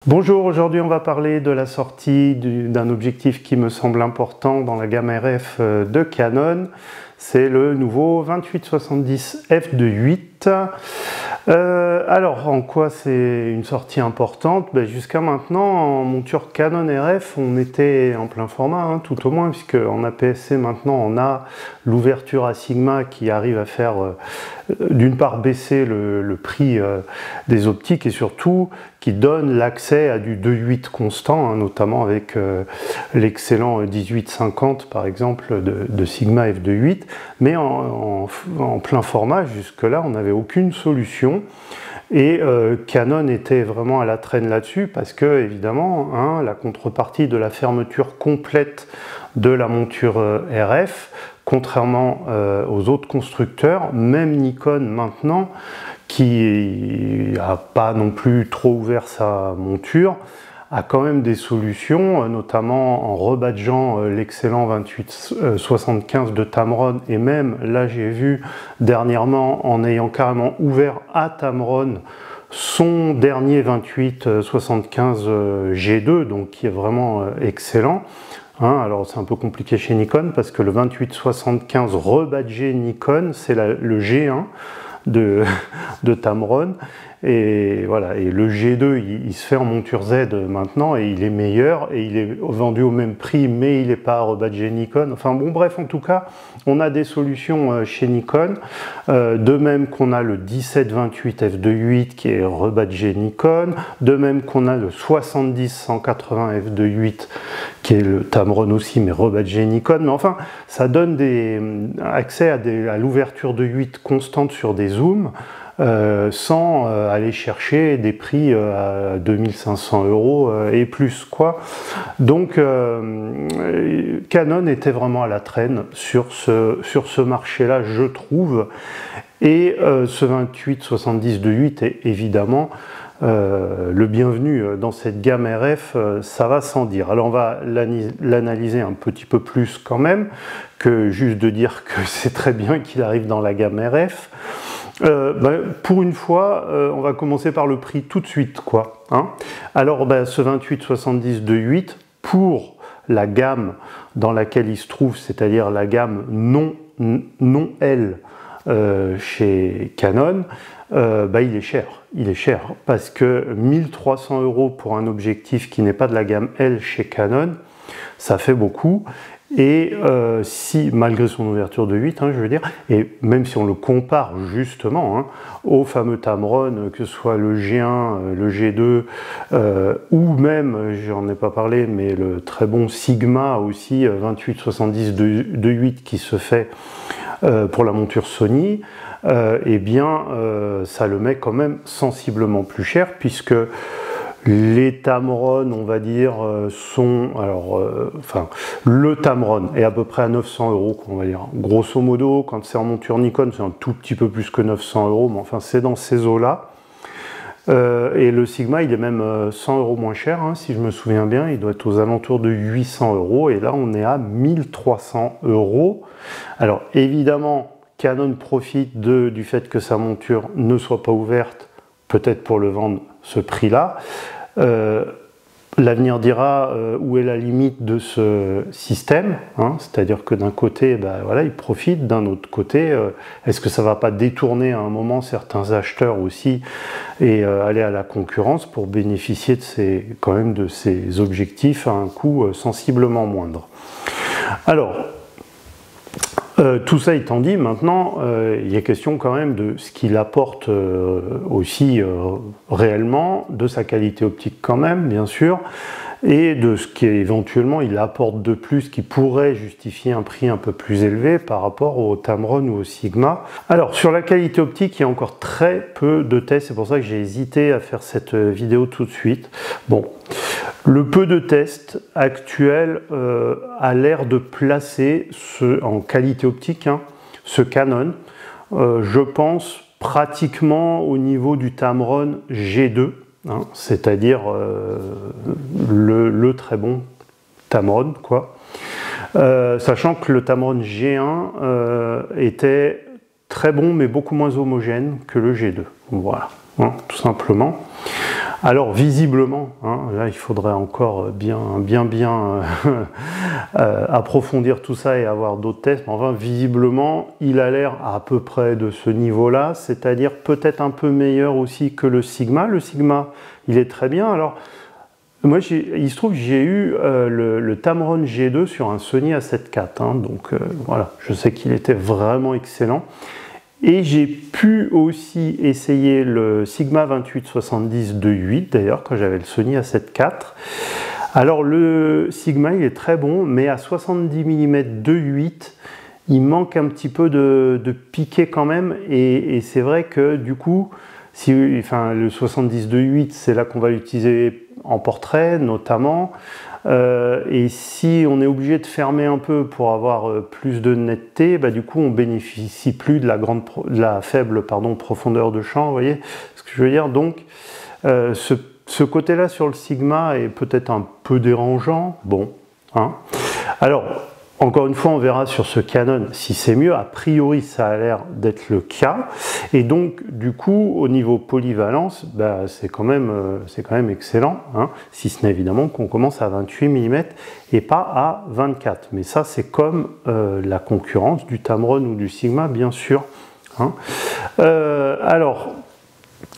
Bonjour, aujourd'hui on va parler de la sortie d'un objectif qui me semble important dans la gamme RF de Canon. C'est le nouveau 28-70 f2.8. Alors en quoi c'est une sortie importante? Jusqu'à maintenant en monture Canon RF on était en plein format, tout au moins, puisque en APS-C maintenant on a l'ouverture à Sigma qui arrive à faire d'une part baisser le prix des optiques et surtout qui donne l'accès à du 2.8 constant, notamment avec l'excellent 1850 par exemple de Sigma f2.8, mais en plein format. Jusque là on n'avait aucune solution. Et Canon était vraiment à la traîne là-dessus parce que, évidemment, la contrepartie de la fermeture complète de la monture RF, contrairement aux autres constructeurs, même Nikon maintenant, qui n'a pas non plus trop ouvert sa monture, a quand même des solutions, notamment en rebadgeant l'excellent 28-75 de Tamron, et même là j'ai vu dernièrement en ayant carrément ouvert à Tamron son dernier 28-75 G2, donc qui est vraiment excellent. Alors c'est un peu compliqué chez Nikon parce que le 28-75 rebadgé Nikon, c'est le G1 de Tamron, et voilà, et le G2 il se fait en monture Z maintenant et il est meilleur et il est vendu au même prix, mais il n'est pas rebadgé Nikon. Enfin bon, bref, en tout cas on a des solutions chez Nikon, de même qu'on a le 17-28 f2.8 qui est rebadgé Nikon, de même qu'on a le 70-180 f2.8 qui est le Tamron aussi mais rebadgé Nikon. Mais enfin ça donne accès à l'ouverture de 8 constante sur des zooms, sans aller chercher des prix à 2500 € et plus, quoi. Donc Canon était vraiment à la traîne sur ce marché-là, je trouve. Et ce 28-70 de 8 est évidemment le bienvenu dans cette gamme RF, ça va sans dire. Alors on va l'analyser un petit peu plus quand même, que juste de dire que c'est très bien qu'il arrive dans la gamme RF. Pour une fois, on va commencer par le prix tout de suite, quoi. Alors ce 28-70 de 8, pour la gamme dans laquelle il se trouve, c'est-à-dire la gamme non L chez Canon, il est cher. Il est cher parce que 1300 € pour un objectif qui n'est pas de la gamme L chez Canon, ça fait beaucoup. Et si, malgré son ouverture de 8, je veux dire, et même si on le compare justement au fameux Tamron, que ce soit le G1, le G2, ou même, j'en ai pas parlé, mais le très bon Sigma aussi, 28-70 de 8 qui se fait pour la monture Sony, ça le met quand même sensiblement plus cher, puisque les Tamron, on va dire, le Tamron est à peu près à 900 €, on va dire. Grosso modo, quand c'est en monture Nikon, c'est un tout petit peu plus que 900 €, mais enfin, c'est dans ces eaux-là. Et le Sigma, il est même 100 € moins cher, si je me souviens bien. Il doit être aux alentours de 800 €, et là, on est à 1300 €. Alors, évidemment, Canon profite du fait que sa monture ne soit pas ouverte, peut-être pour le vendre ce prix-là. L'avenir dira où est la limite de ce système, c'est-à-dire que d'un côté, il profite, d'un autre côté, est-ce que ça ne va pas détourner à un moment certains acheteurs aussi et aller à la concurrence pour bénéficier de ces objectifs à un coût sensiblement moindre. Alors, tout ça étant dit, maintenant, il y a question quand même de ce qu'il apporte aussi réellement, de sa qualité optique quand même, bien sûr, et de ce qu'éventuellement il apporte de plus qui pourrait justifier un prix un peu plus élevé par rapport au Tamron ou au Sigma. Alors, sur la qualité optique, il y a encore très peu de tests, c'est pour ça que j'ai hésité à faire cette vidéo tout de suite. Bon. Le peu de tests actuels a l'air de placer en qualité optique ce Canon, je pense, pratiquement au niveau du Tamron G2, c'est-à-dire le très bon Tamron, quoi. Sachant que le Tamron G1 était très bon mais beaucoup moins homogène que le G2, voilà, tout simplement. Alors visiblement, hein, là il faudrait encore bien approfondir tout ça et avoir d'autres tests, mais enfin visiblement il a l'air à peu près de ce niveau-là, c'est-à-dire peut-être un peu meilleur aussi que le Sigma. Le Sigma il est très bien. Alors moi il se trouve que j'ai eu le Tamron G2 sur un Sony A7 IV, hein, donc voilà, je sais qu'il était vraiment excellent. Et j'ai pu aussi essayer le Sigma 2870 2.8 d'ailleurs quand j'avais le Sony A7 IV. Alors le Sigma il est très bon, mais à 70 mm 2.8 il manque un petit peu de piqué quand même, et c'est vrai que du coup le 70 2.8 c'est là qu'on va l'utiliser en portrait notamment. Et si on est obligé de fermer un peu pour avoir plus de netteté, bah, du coup on bénéficie plus de la faible profondeur de champ, vous voyez ce que je veux dire. Donc ce côté-là sur le Sigma est peut-être un peu dérangeant. Bon, hein. Alors encore une fois, on verra sur ce Canon si c'est mieux. A priori, ça a l'air d'être le cas. Et donc, du coup, au niveau polyvalence, bah, c'est quand même excellent, hein, si ce n'est évidemment qu'on commence à 28 mm et pas à 24. Mais ça, c'est comme la concurrence du Tamron ou du Sigma, bien sûr, hein. Alors,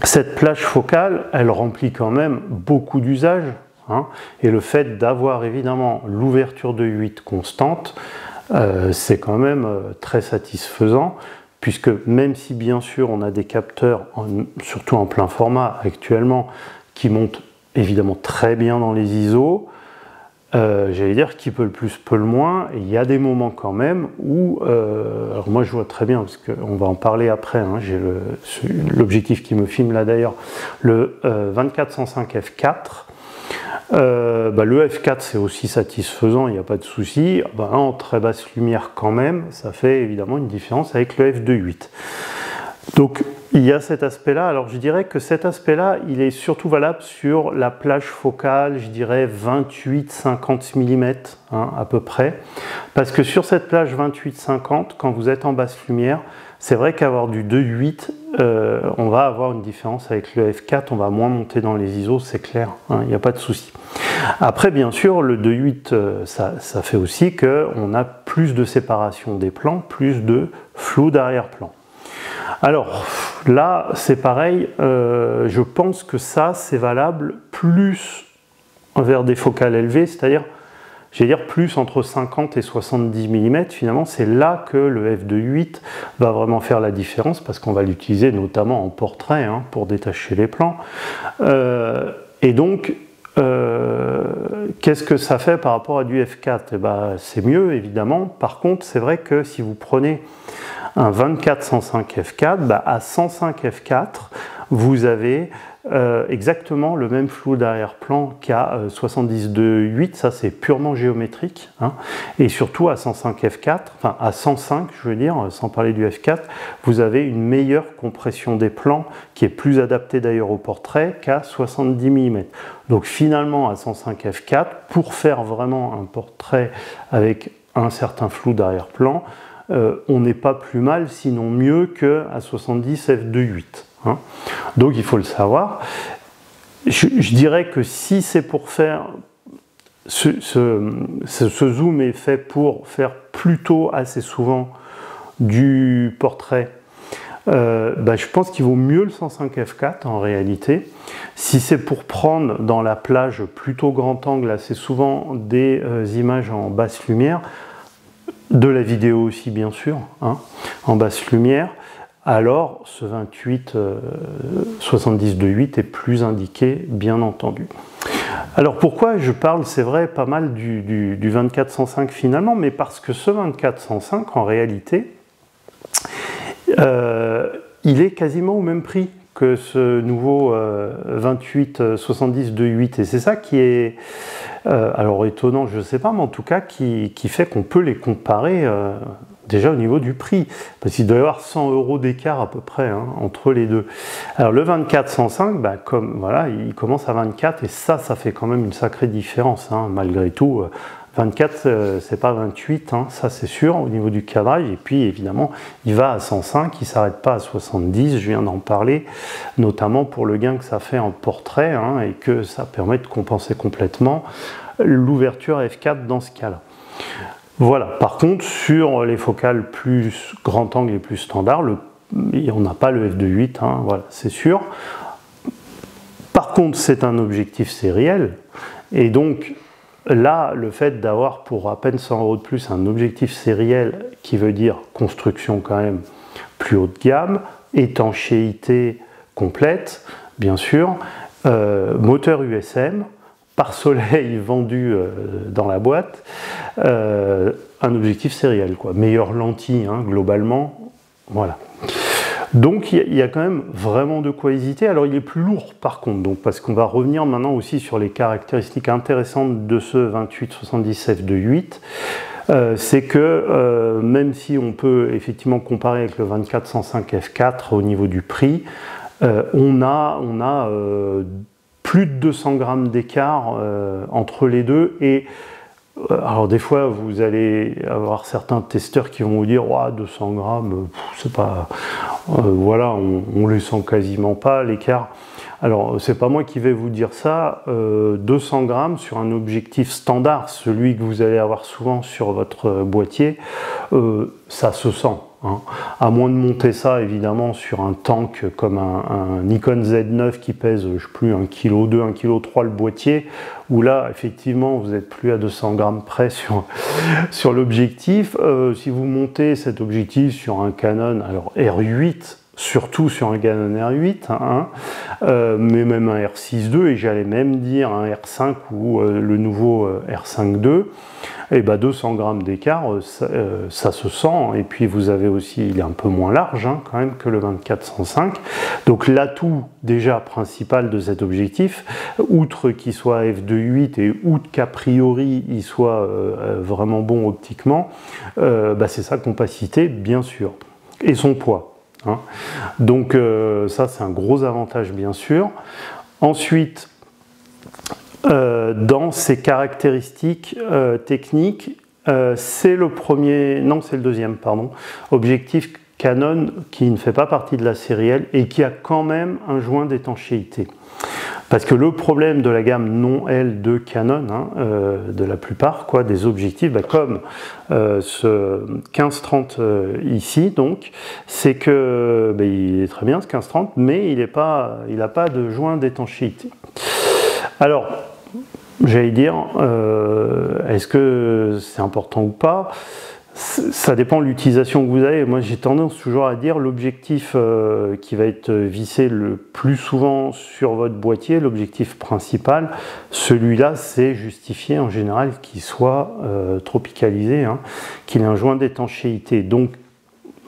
cette plage focale, elle remplit quand même beaucoup d'usages. Hein, et le fait d'avoir évidemment l'ouverture de 8 constante, c'est quand même très satisfaisant, puisque même si bien sûr on a des capteurs, surtout en plein format actuellement, qui montent évidemment très bien dans les ISO, j'allais dire qui peut le plus, peut le moins, et il y a des moments quand même où, alors moi je vois très bien, parce qu'on va en parler après, hein, j'ai l'objectif qui me filme là d'ailleurs, le 24-105 f4, le f4 c'est aussi satisfaisant, il n'y a pas de souci. En très basse lumière quand même, ça fait évidemment une différence avec le f2.8. Donc il y a cet aspect là. Alors je dirais que cet aspect là il est surtout valable sur la plage focale, je dirais 28-50 mm, hein, à peu près, parce que sur cette plage 28-50, quand vous êtes en basse lumière, c'est vrai qu'avoir du 2.8, on va avoir une différence avec le f4, on va moins monter dans les ISO, c'est clair, hein, il n'y a pas de souci. Après, bien sûr, le 2.8, ça fait aussi qu'on a plus de séparation des plans, plus de flou d'arrière-plan. Alors là, c'est pareil, je pense que ça, c'est valable plus vers des focales élevées, c'est-à-dire, j'allais dire plus entre 50 et 70 mm, finalement c'est là que le f2.8 va vraiment faire la différence, parce qu'on va l'utiliser notamment en portrait, hein, pour détacher les plans. Et donc, qu'est-ce que ça fait par rapport à du f4? Eh ben, c'est mieux évidemment. Par contre, c'est vrai que si vous prenez un 24-105 f4, à 105 f4, vous avez exactement le même flou d'arrière-plan qu'à 70-2.8, ça c'est purement géométrique, hein. Et surtout à 105 f4, enfin à 105 je veux dire, sans parler du f4, vous avez une meilleure compression des plans qui est plus adaptée d'ailleurs au portrait qu'à 70 mm. Donc finalement à 105 f4, pour faire vraiment un portrait avec un certain flou d'arrière-plan, on n'est pas plus mal, sinon mieux qu'à 70 f2.8. Hein. Donc il faut le savoir. Je dirais que si c'est pour faire ce zoom est fait pour faire plutôt assez souvent du portrait, je pense qu'il vaut mieux le 105 f4 en réalité. Si c'est pour prendre dans la plage plutôt grand angle assez souvent des images en basse lumière, de la vidéo aussi bien sûr, hein, en basse lumière, alors ce 70-2.8 est plus indiqué, bien entendu. Alors pourquoi je parle, c'est vrai, pas mal du 24-105 finalement, mais parce que ce 24-105 en réalité, il est quasiment au même prix que ce nouveau 28-70-2.8, et c'est ça qui est alors étonnant, je ne sais pas, mais en tout cas qui fait qu'on peut les comparer déjà au niveau du prix, parce qu'il doit y avoir 100 € d'écart à peu près, hein, entre les deux. Alors le 24-105, comme voilà, il commence à 24, et ça fait quand même une sacrée différence, hein, malgré tout. 24, c'est pas 28, hein, ça c'est sûr, au niveau du cadrage. Et puis évidemment, il va à 105, il ne s'arrête pas à 70, je viens d'en parler, notamment pour le gain que ça fait en portrait, hein, et que ça permet de compenser complètement l'ouverture f4 dans ce cas-là. Voilà, par contre, sur les focales plus grand angle et plus standard, on n'a pas le f2.8, hein, voilà, c'est sûr. Par contre, c'est un objectif sériel, et donc là, le fait d'avoir pour à peine 100 € de plus un objectif sériel, qui veut dire construction quand même plus haut de gamme, étanchéité complète, bien sûr, moteur USM, pare-soleil vendu dans la boîte, un objectif sériel, quoi. Meilleure lentille, hein, globalement, voilà. Donc il y a quand même vraiment de quoi hésiter. Alors il est plus lourd par contre, donc, parce qu'on va revenir maintenant aussi sur les caractéristiques intéressantes de ce 2870 f2.8. C'est que même si on peut effectivement comparer avec le 2405 f4 au niveau du prix, on a plus de 200 grammes d'écart entre les deux. Et alors des fois vous allez avoir certains testeurs qui vont vous dire oh, 200 grammes, c'est pas... voilà, on les sent quasiment pas l'écart. Alors c'est pas moi qui vais vous dire ça, 200 grammes sur un objectif standard, celui que vous allez avoir souvent sur votre boîtier, ça se sent. Hein. À moins de monter ça évidemment sur un tank comme un Nikon Z9 qui pèse, je sais plus, 1,2 kg, 1,3 kg le boîtier, où là effectivement vous n'êtes plus à 200 grammes près sur l'objectif. Si vous montez cet objectif sur un Canon, alors R8, surtout sur un Canon R8, hein, mais même un R6 II, et j'allais même dire un R5 ou le nouveau R5 II, et ben 200 grammes d'écart, ça se sent. Et puis vous avez aussi, il est un peu moins large hein, quand même que le 2405. Donc l'atout déjà principal de cet objectif, outre qu'il soit f2.8 et outre qu'a priori il soit vraiment bon optiquement, c'est sa compacité bien sûr, et son poids. Hein. Donc ça c'est un gros avantage bien sûr. Ensuite, dans ses caractéristiques techniques, c'est le deuxième objectif Canon qui ne fait pas partie de la série L et qui a quand même un joint d'étanchéité. Parce que le problème de la gamme non L de Canon, hein, de la plupart quoi, des objectifs, comme ce 15-30 ici, donc, c'est que il est très bien ce 15-30, mais il n'a pas de joint d'étanchéité. Alors, j'allais dire, est-ce que c'est important ou pas? Ça dépend de l'utilisation que vous avez. Moi, j'ai tendance toujours à dire l'objectif qui va être vissé le plus souvent sur votre boîtier, l'objectif principal, celui-là, c'est justifié en général qu'il soit tropicalisé, hein, qu'il ait un joint d'étanchéité. Donc,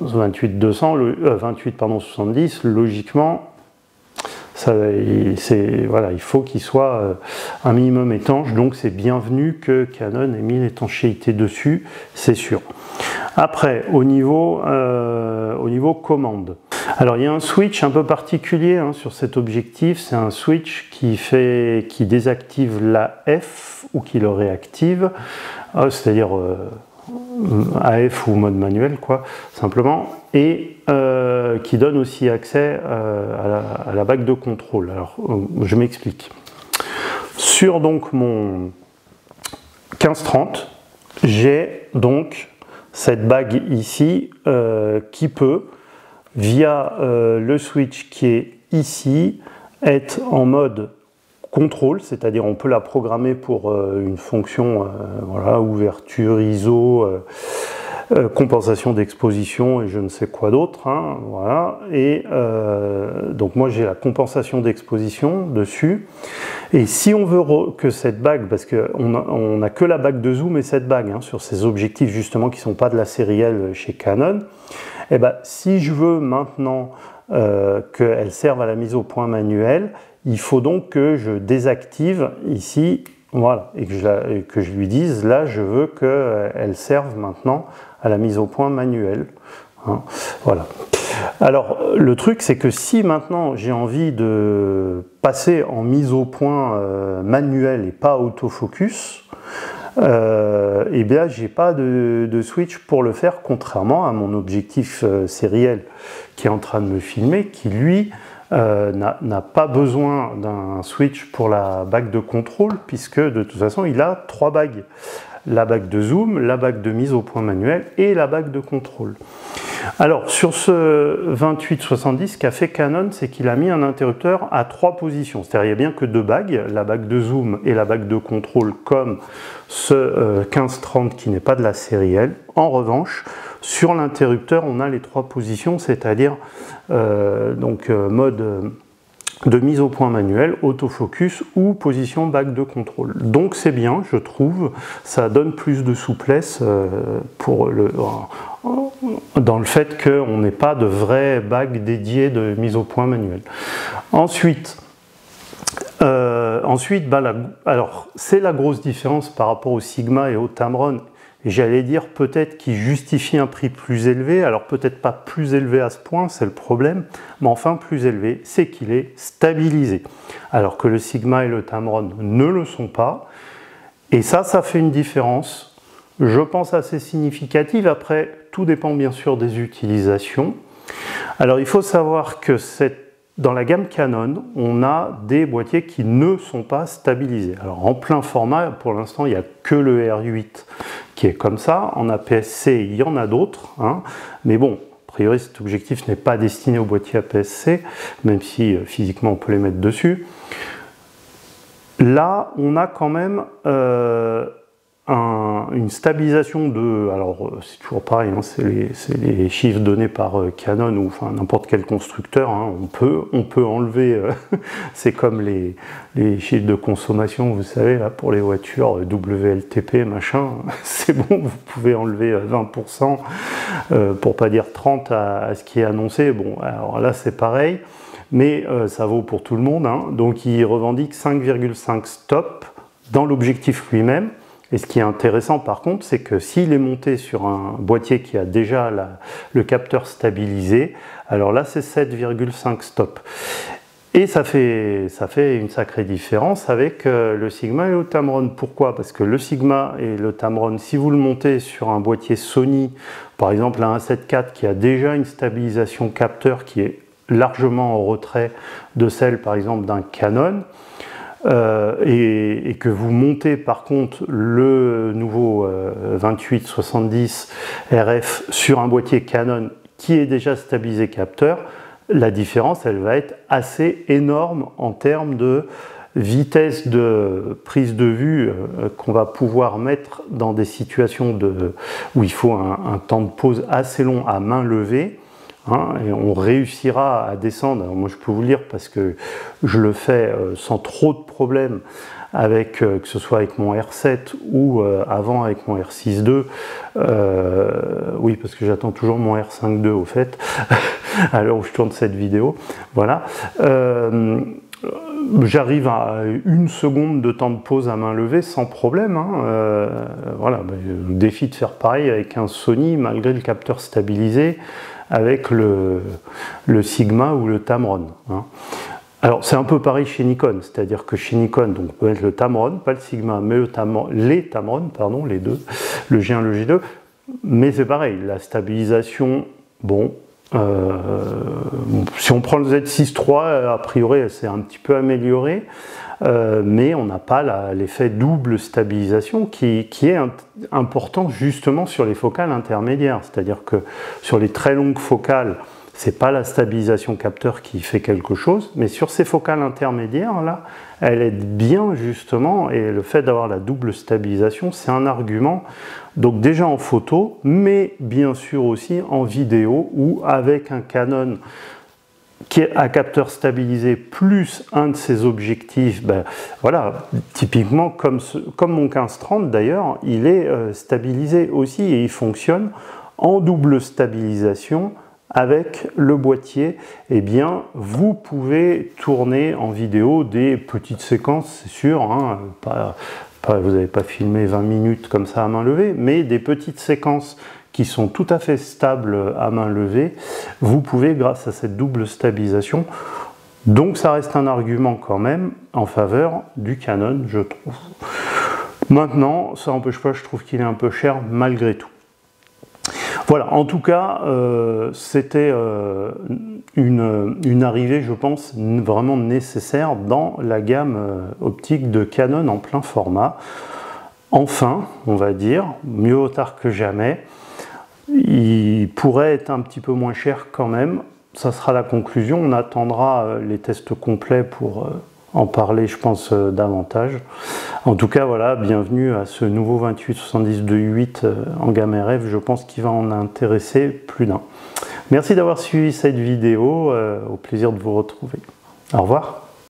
28-70, logiquement, voilà, il faut qu'il soit un minimum étanche, donc c'est bienvenu que Canon ait mis l'étanchéité dessus, c'est sûr. Après, au niveau commande. Alors il y a un switch un peu particulier hein, sur cet objectif, c'est un switch qui désactive la F ou qui le réactive, c'est-à-dire AF ou mode manuel quoi, simplement, et qui donne aussi accès à la bague de contrôle. Alors je m'explique. Sur donc mon 1530, j'ai donc cette bague ici qui peut, via le switch qui est ici, être en mode contrôle, c'est-à-dire on peut la programmer pour une fonction voilà, ouverture, ISO, compensation d'exposition et je ne sais quoi d'autre, hein, voilà. Et donc moi j'ai la compensation d'exposition dessus, et si on veut que cette bague, parce qu'on n'a que la bague de zoom et cette bague hein, sur ces objectifs justement qui ne sont pas de la série L chez Canon, et si je veux maintenant qu'elle serve à la mise au point manuelle, il faut donc que je désactive ici, voilà, et que je lui dise là je veux qu'elle serve maintenant à la mise au point manuelle. Hein, voilà. Alors le truc c'est que si maintenant j'ai envie de passer en mise au point manuelle et pas autofocus, eh bien j'ai pas de switch pour le faire, contrairement à mon objectif sériel qui est en train de me filmer, qui lui n'a pas besoin d'un switch pour la bague de contrôle, puisque de toute façon il a 3 bagues. La bague de zoom, la bague de mise au point manuel et la bague de contrôle. Alors sur ce 2870, ce qu'a fait Canon, c'est qu'il a mis un interrupteur à 3 positions. C'est-à-dire il n'y a bien que 2 bagues, la bague de zoom et la bague de contrôle, comme ce 1530 qui n'est pas de la série L. En revanche, sur l'interrupteur, on a les 3 positions, c'est-à-dire mode de mise au point manuel, autofocus ou position bague de contrôle. Donc c'est bien, je trouve, ça donne plus de souplesse dans le fait qu'on n'ait pas de vraie bague dédiée de mise au point manuel. Ensuite, alors c'est la grosse différence par rapport au Sigma et au Tamron. J'allais dire peut-être qu'il justifie un prix plus élevé, alors peut-être pas plus élevé à ce point, c'est le problème, mais enfin plus élevé, c'est qu'il est stabilisé. Alors que le Sigma et le Tamron ne le sont pas, et ça fait une différence, je pense assez significative. Après, tout dépend bien sûr des utilisations. Alors il faut savoir que dans la gamme Canon, on a des boîtiers qui ne sont pas stabilisés. Alors en plein format, pour l'instant, il n'y a que le R8 qui est comme ça. En APS-C, il y en a d'autres, hein. Mais bon, a priori, cet objectif n'est pas destiné aux boîtiers APS-C, même si physiquement on peut les mettre dessus. Là, on a quand même une stabilisation de... Alors, c'est toujours pareil, hein, c'est les chiffres donnés par Canon ou enfin, n'importe quel constructeur. Hein, on peut enlever... c'est comme les chiffres de consommation, vous savez, là, pour les voitures WLTP, machin. C'est bon, vous pouvez enlever 20%, pour pas dire 30% à ce qui est annoncé. Bon, alors là, c'est pareil, mais ça vaut pour tout le monde. Hein, donc, il revendique 5,5 stop dans l'objectif lui-même. Et ce qui est intéressant par contre, c'est que s'il est monté sur un boîtier qui a déjà le capteur stabilisé, alors là c'est 7,5 stop. Et ça fait une sacrée différence avec le Sigma et le Tamron. Pourquoi? Parce que le Sigma et le Tamron, si vous le montez sur un boîtier Sony, par exemple un 1.7 IV qui a déjà une stabilisation capteur qui est largement en retrait de celle par exemple d'un Canon, et que vous montez par contre le nouveau 2870 RF sur un boîtier Canon qui est déjà stabilisé capteur, la différence elle va être assez énorme en termes de vitesse de prise de vue qu'on va pouvoir mettre dans des situations où il faut un temps de pause assez long à main levée. Hein, et on réussira à descendre. Alors moi je peux vous le dire parce que je le fais sans trop de problèmes avec, que ce soit avec mon R7 ou avant avec mon R6 II. Oui, parce que j'attends toujours mon R5 II au fait, à l'heure où je tourne cette vidéo. Voilà. J'arrive à 1 seconde de temps de pause à main levée sans problème. Hein. Voilà, le défi de faire pareil avec un Sony malgré le capteur stabilisé avec le Sigma ou le Tamron. Hein. Alors c'est un peu pareil chez Nikon, c'est-à-dire que chez Nikon, donc on peut mettre le Tamron, pas le Sigma, mais les Tamron, pardon, les deux, le G1, le G2, mais c'est pareil, la stabilisation, bon, si on prend le Z6 III, a priori elle s'est un petit peu améliorée, mais on n'a pas l'effet double stabilisation qui est important justement sur les focales intermédiaires, c'est-à-dire que sur les très longues focales, c'est pas la stabilisation capteur qui fait quelque chose, mais sur ces focales intermédiaires là, elle aide bien justement, et le fait d'avoir la double stabilisation, c'est un argument, donc déjà en photo, mais bien sûr aussi en vidéo, ou avec un Canon qui est à capteur stabilisé plus un de ses objectifs, ben, voilà, typiquement comme mon 1530 d'ailleurs, il est stabilisé aussi et il fonctionne en double stabilisation avec le boîtier. Eh bien, vous pouvez tourner en vidéo des petites séquences, c'est sûr, hein, vous n'avez pas filmé 20 minutes comme ça à main levée, mais des petites séquences qui sont tout à fait stables à main levée, vous pouvez grâce à cette double stabilisation. Donc ça reste un argument quand même en faveur du Canon, je trouve. Maintenant, ça n'empêche pas, je trouve qu'il est un peu cher malgré tout. Voilà, en tout cas, c'était une arrivée, je pense, vraiment nécessaire dans la gamme optique de Canon en plein format. Enfin, on va dire, mieux vaut tard que jamais. Il pourrait être un petit peu moins cher quand même. Ça sera la conclusion. On attendra les tests complets pour en parler, je pense, davantage. En tout cas, voilà, bienvenue à ce nouveau 28-70 2.8 en gamme RF. Je pense qu'il va en intéresser plus d'un. Merci d'avoir suivi cette vidéo. Au plaisir de vous retrouver. Au revoir.